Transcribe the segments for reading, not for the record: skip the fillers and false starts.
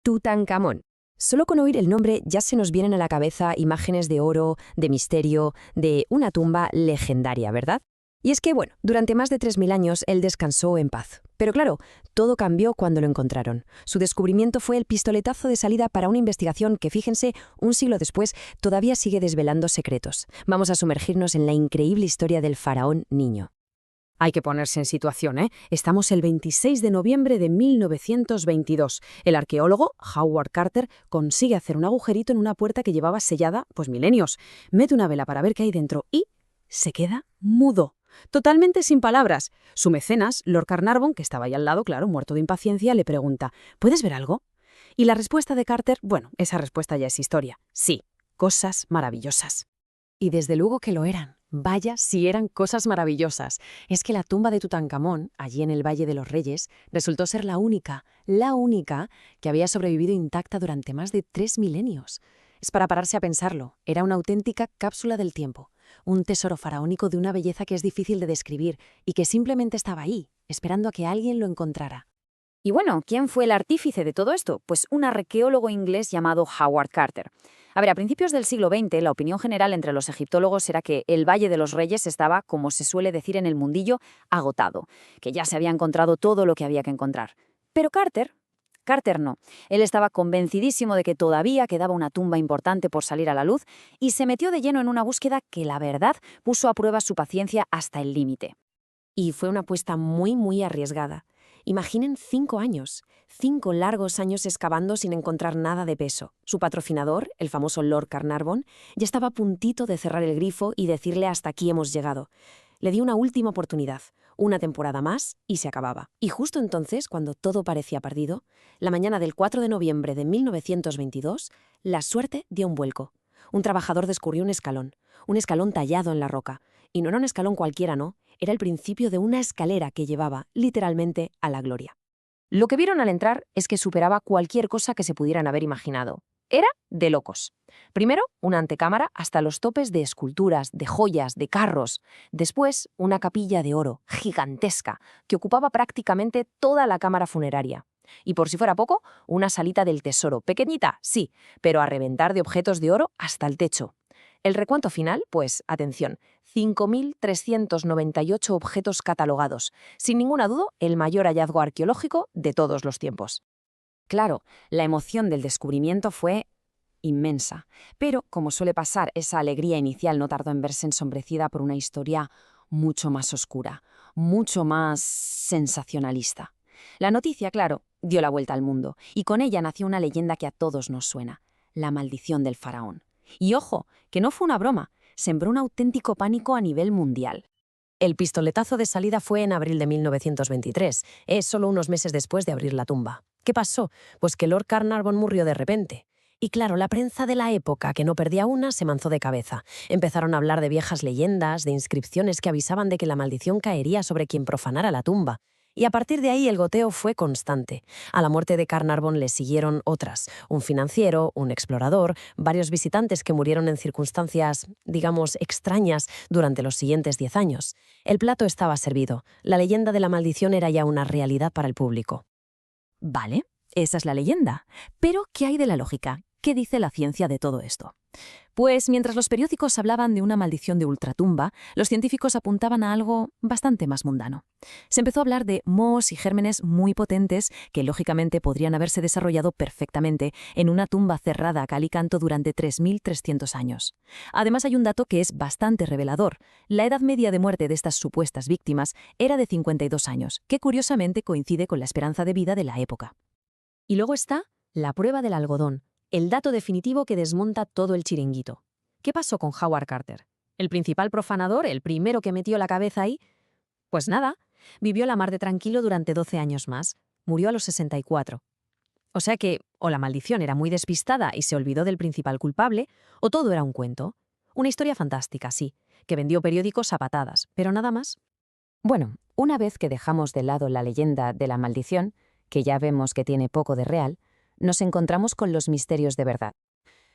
Tutankamón. Solo con oír el nombre ya se nos vienen a la cabeza imágenes de oro, de misterio, de una tumba legendaria, ¿verdad? Y es que, bueno, durante más de 3000 años él descansó en paz. Pero claro, todo cambió cuando lo encontraron. Su descubrimiento fue el pistoletazo de salida para una investigación que, fíjense, un siglo después todavía sigue desvelando secretos. Vamos a sumergirnos en la increíble historia del faraón niño. Hay que ponerse en situación, ¿eh? Estamos el 26 de noviembre de 1922. El arqueólogo Howard Carter consigue hacer un agujerito en una puerta que llevaba sellada, pues milenios. Mete una vela para ver qué hay dentro y se queda mudo. Totalmente sin palabras. Su mecenas, Lord Carnarvon, que estaba ahí al lado, claro, muerto de impaciencia, le pregunta, ¿puedes ver algo? Y la respuesta de Carter, bueno, esa respuesta ya es historia. Sí, cosas maravillosas. Y desde luego que lo eran. Vaya si eran cosas maravillosas. Es que la tumba de Tutankamón, allí en el Valle de los Reyes, resultó ser la única que había sobrevivido intacta durante más de 3 milenios. Es para pararse a pensarlo. Era una auténtica cápsula del tiempo. Un tesoro faraónico de una belleza que es difícil de describir y que simplemente estaba ahí, esperando a que alguien lo encontrara. Y bueno, ¿quién fue el artífice de todo esto? Pues un arqueólogo inglés llamado Howard Carter. A ver, a principios del siglo XX, la opinión general entre los egiptólogos era que el Valle de los Reyes estaba, como se suele decir en el mundillo, agotado, que ya se había encontrado todo lo que había que encontrar. Pero Carter no. Él estaba convencidísimo de que todavía quedaba una tumba importante por salir a la luz y se metió de lleno en una búsqueda que, la verdad, puso a prueba su paciencia hasta el límite. Y fue una apuesta muy arriesgada. Imaginen 5 años, 5 largos años excavando sin encontrar nada de peso. Su patrocinador, el famoso Lord Carnarvon, ya estaba a puntito de cerrar el grifo y decirle hasta aquí hemos llegado. Le dio una última oportunidad, una temporada más y se acababa. Y justo entonces, cuando todo parecía perdido, la mañana del 4 de noviembre de 1922, la suerte dio un vuelco. Un trabajador descubrió un escalón tallado en la roca. Y no era un escalón cualquiera, no. Era el principio de una escalera que llevaba, literalmente, a la gloria. Lo que vieron al entrar es que superaba cualquier cosa que se pudieran haber imaginado. Era de locos. Primero, una antecámara hasta los topes de esculturas, de joyas, de carros. Después, una capilla de oro, gigantesca, que ocupaba prácticamente toda la cámara funeraria. Y por si fuera poco, una salita del tesoro, pequeñita, sí, pero a reventar de objetos de oro hasta el techo. El recuento final, pues, atención, 5.398 objetos catalogados. Sin ninguna duda, el mayor hallazgo arqueológico de todos los tiempos. Claro, la emoción del descubrimiento fue inmensa. Pero, como suele pasar, esa alegría inicial no tardó en verse ensombrecida por una historia mucho más oscura, mucho más sensacionalista. La noticia, claro, dio la vuelta al mundo, y con ella nació una leyenda que a todos nos suena, la maldición del faraón. Y ojo, que no fue una broma, sembró un auténtico pánico a nivel mundial. El pistoletazo de salida fue en abril de 1923, solo unos meses después de abrir la tumba. ¿Qué pasó? Pues que Lord Carnarvon murió de repente. Y claro, la prensa de la época, que no perdía una, se manzó de cabeza. Empezaron a hablar de viejas leyendas, de inscripciones que avisaban de que la maldición caería sobre quien profanara la tumba. Y a partir de ahí el goteo fue constante. A la muerte de Carnarvon le siguieron otras, un financiero, un explorador, varios visitantes que murieron en circunstancias, digamos, extrañas durante los siguientes 10 años. El plato estaba servido. La leyenda de la maldición era ya una realidad para el público. Vale, esa es la leyenda. Pero, ¿qué hay de la lógica? ¿Qué dice la ciencia de todo esto? Pues mientras los periódicos hablaban de una maldición de ultratumba, los científicos apuntaban a algo bastante más mundano. Se empezó a hablar de mohos y gérmenes muy potentes que lógicamente podrían haberse desarrollado perfectamente en una tumba cerrada a cal y canto durante 3.300 años. Además hay un dato que es bastante revelador. La edad media de muerte de estas supuestas víctimas era de 52 años, que curiosamente coincide con la esperanza de vida de la época. Y luego está la prueba del algodón. El dato definitivo que desmonta todo el chiringuito. ¿Qué pasó con Howard Carter? ¿El principal profanador, el primero que metió la cabeza ahí? Pues nada, vivió la mar de tranquilo durante 12 años más. Murió a los 64. O sea que, o la maldición era muy despistada y se olvidó del principal culpable, o todo era un cuento. Una historia fantástica, sí, que vendió periódicos a patadas, pero nada más. Bueno, una vez que dejamos de lado la leyenda de la maldición, que ya vemos que tiene poco de real, nos encontramos con los misterios de verdad.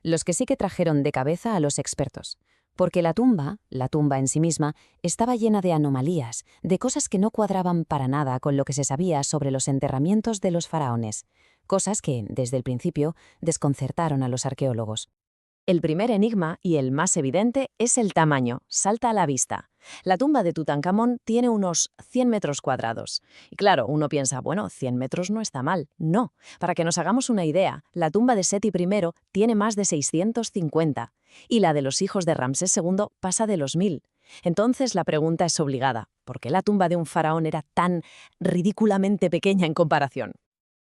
Los que sí que trajeron de cabeza a los expertos. Porque la tumba en sí misma, estaba llena de anomalías, de cosas que no cuadraban para nada con lo que se sabía sobre los enterramientos de los faraones. cosas que, desde el principio, desconcertaron a los arqueólogos. El primer enigma, y el más evidente, es el tamaño. Salta a la vista. La tumba de Tutankamón tiene unos 100 metros cuadrados. Y claro, uno piensa, bueno, 100 metros no está mal. No. Para que nos hagamos una idea, la tumba de Seti I tiene más de 650. Y la de los hijos de Ramsés II pasa de los 1000. Entonces la pregunta es obligada. ¿Por qué la tumba de un faraón era tan ridículamente pequeña en comparación?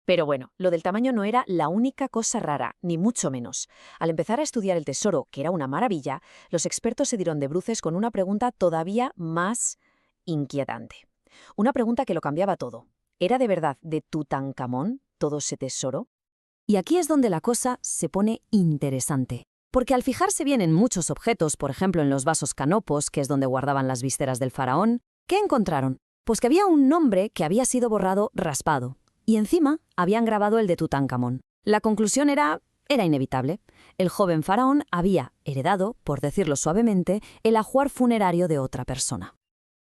Pero bueno, lo del tamaño no era la única cosa rara, ni mucho menos. Al empezar a estudiar el tesoro, que era una maravilla, los expertos se dieron de bruces con una pregunta todavía más inquietante. Una pregunta que lo cambiaba todo. ¿Era de verdad de Tutankamón todo ese tesoro? Y aquí es donde la cosa se pone interesante. Porque al fijarse bien en muchos objetos, por ejemplo en los vasos canopos, que es donde guardaban las vísceras del faraón, ¿qué encontraron? Pues que había un nombre que había sido borrado raspado. Y encima habían grabado el de Tutankamón. La conclusión era inevitable. El joven faraón había heredado, por decirlo suavemente, el ajuar funerario de otra persona.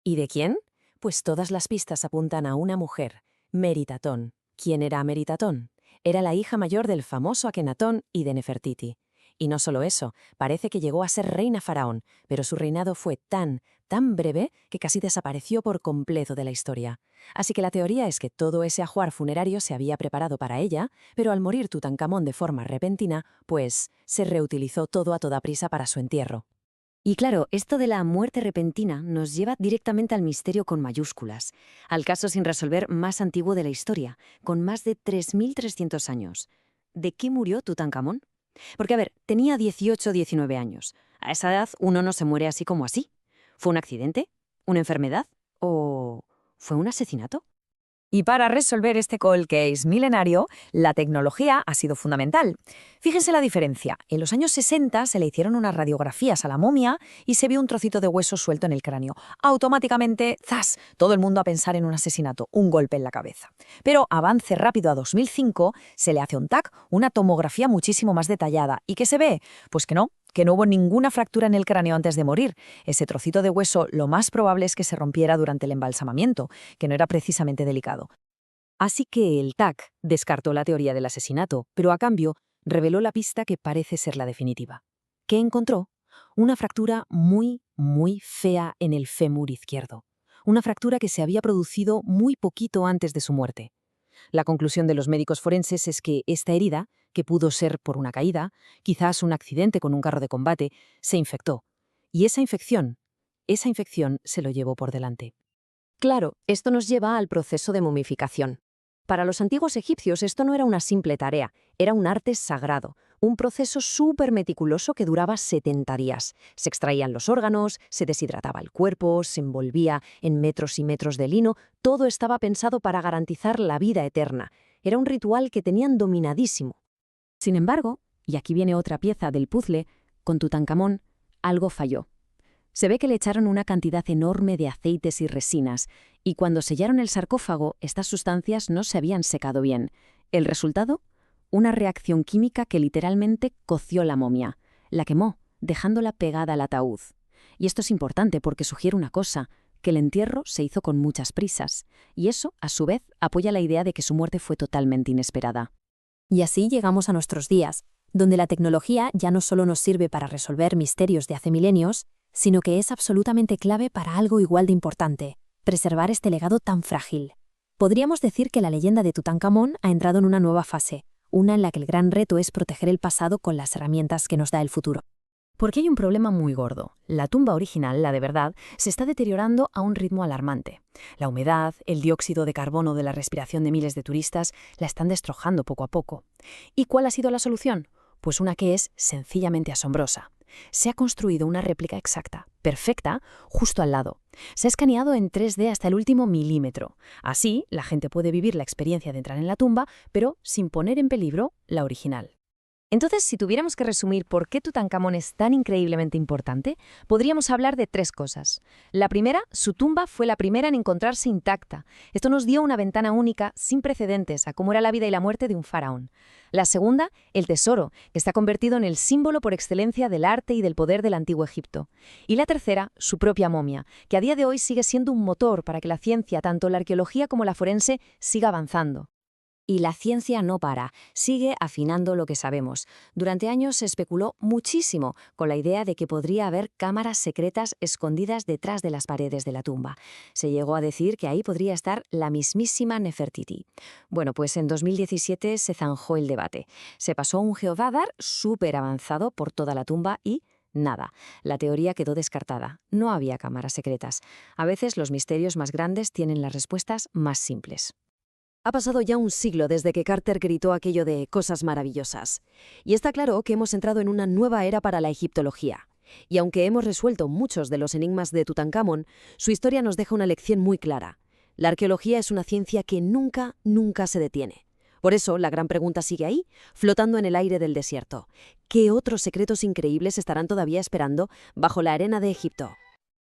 ¿Y de quién? Pues todas las pistas apuntan a una mujer, Meritatón. ¿Quién era Meritatón? Era la hija mayor del famoso Akenatón y de Nefertiti. Y no solo eso, parece que llegó a ser reina faraón, pero su reinado fue tan breve que casi desapareció por completo de la historia. Así que la teoría es que todo ese ajuar funerario se había preparado para ella, pero al morir Tutankamón de forma repentina, pues se reutilizó todo a toda prisa para su entierro. Y claro, esto de la muerte repentina nos lleva directamente al misterio con mayúsculas, al caso sin resolver más antiguo de la historia, con más de 3.300 años. ¿De qué murió Tutankamón? Porque, a ver, tenía 18 o 19 años. A esa edad uno no se muere así como así. ¿Fue un accidente? ¿Una enfermedad? ¿O fue un asesinato? Y para resolver este cold case milenario, la tecnología ha sido fundamental. Fíjense la diferencia. En los años 60 se le hicieron unas radiografías a la momia y se vio un trocito de hueso suelto en el cráneo. Automáticamente, ¡zas!, todo el mundo a pensar en un asesinato, un golpe en la cabeza. Pero avance rápido a 2005, se le hace un TAC, una tomografía muchísimo más detallada. ¿Y qué se ve? Pues que no hubo ninguna fractura en el cráneo antes de morir. Ese trocito de hueso lo más probable es que se rompiera durante el embalsamamiento, que no era precisamente delicado. Así que el TAC descartó la teoría del asesinato, pero a cambio reveló la pista que parece ser la definitiva. ¿Qué encontró? Una fractura muy fea en el fémur izquierdo. Una fractura que se había producido muy poquito antes de su muerte. La conclusión de los médicos forenses es que esta herida, que pudo ser por una caída, quizás un accidente con un carro de combate, se infectó. Y esa infección se lo llevó por delante. Claro, esto nos lleva al proceso de momificación. Para los antiguos egipcios esto no era una simple tarea, era un arte sagrado, un proceso súper meticuloso que duraba 70 días. Se extraían los órganos, se deshidrataba el cuerpo, se envolvía en metros y metros de lino, todo estaba pensado para garantizar la vida eterna. Era un ritual que tenían dominadísimo. Sin embargo, y aquí viene otra pieza del puzzle, con Tutankamón algo falló. Se ve que le echaron una cantidad enorme de aceites y resinas, y cuando sellaron el sarcófago, estas sustancias no se habían secado bien. ¿El resultado? Una reacción química que literalmente coció la momia. La quemó, dejándola pegada al ataúd. Y esto es importante porque sugiere una cosa, que el entierro se hizo con muchas prisas. Y eso, a su vez, apoya la idea de que su muerte fue totalmente inesperada. Y así llegamos a nuestros días, donde la tecnología ya no solo nos sirve para resolver misterios de hace milenios, sino que es absolutamente clave para algo igual de importante, preservar este legado tan frágil. Podríamos decir que la leyenda de Tutankamón ha entrado en una nueva fase, una en la que el gran reto es proteger el pasado con las herramientas que nos da el futuro. Porque hay un problema muy gordo. La tumba original, la de verdad, se está deteriorando a un ritmo alarmante. La humedad, el dióxido de carbono de la respiración de miles de turistas la están destrozando poco a poco. ¿Y cuál ha sido la solución? Pues una que es sencillamente asombrosa. Se ha construido una réplica exacta, perfecta, justo al lado. Se ha escaneado en 3D hasta el último milímetro. Así, la gente puede vivir la experiencia de entrar en la tumba, pero sin poner en peligro la original. Entonces, si tuviéramos que resumir por qué Tutankamón es tan increíblemente importante, podríamos hablar de 3 cosas. La primera, su tumba fue la primera en encontrarse intacta. Esto nos dio una ventana única, sin precedentes, a cómo era la vida y la muerte de un faraón. La segunda, el tesoro, que está convertido en el símbolo por excelencia del arte y del poder del antiguo Egipto. Y la tercera, su propia momia, que a día de hoy sigue siendo un motor para que la ciencia, tanto la arqueología como la forense, siga avanzando. Y la ciencia no para, sigue afinando lo que sabemos. Durante años se especuló muchísimo con la idea de que podría haber cámaras secretas escondidas detrás de las paredes de la tumba. Se llegó a decir que ahí podría estar la mismísima Nefertiti. Bueno, pues en 2017 se zanjó el debate. Se pasó un geodádar súper avanzado por toda la tumba y nada. La teoría quedó descartada. No había cámaras secretas. A veces los misterios más grandes tienen las respuestas más simples. Ha pasado ya un siglo desde que Carter gritó aquello de cosas maravillosas. Y está claro que hemos entrado en una nueva era para la egiptología. Y aunque hemos resuelto muchos de los enigmas de Tutankamón, su historia nos deja una lección muy clara. La arqueología es una ciencia que nunca, nunca se detiene. Por eso, la gran pregunta sigue ahí, flotando en el aire del desierto. ¿Qué otros secretos increíbles estarán todavía esperando bajo la arena de Egipto?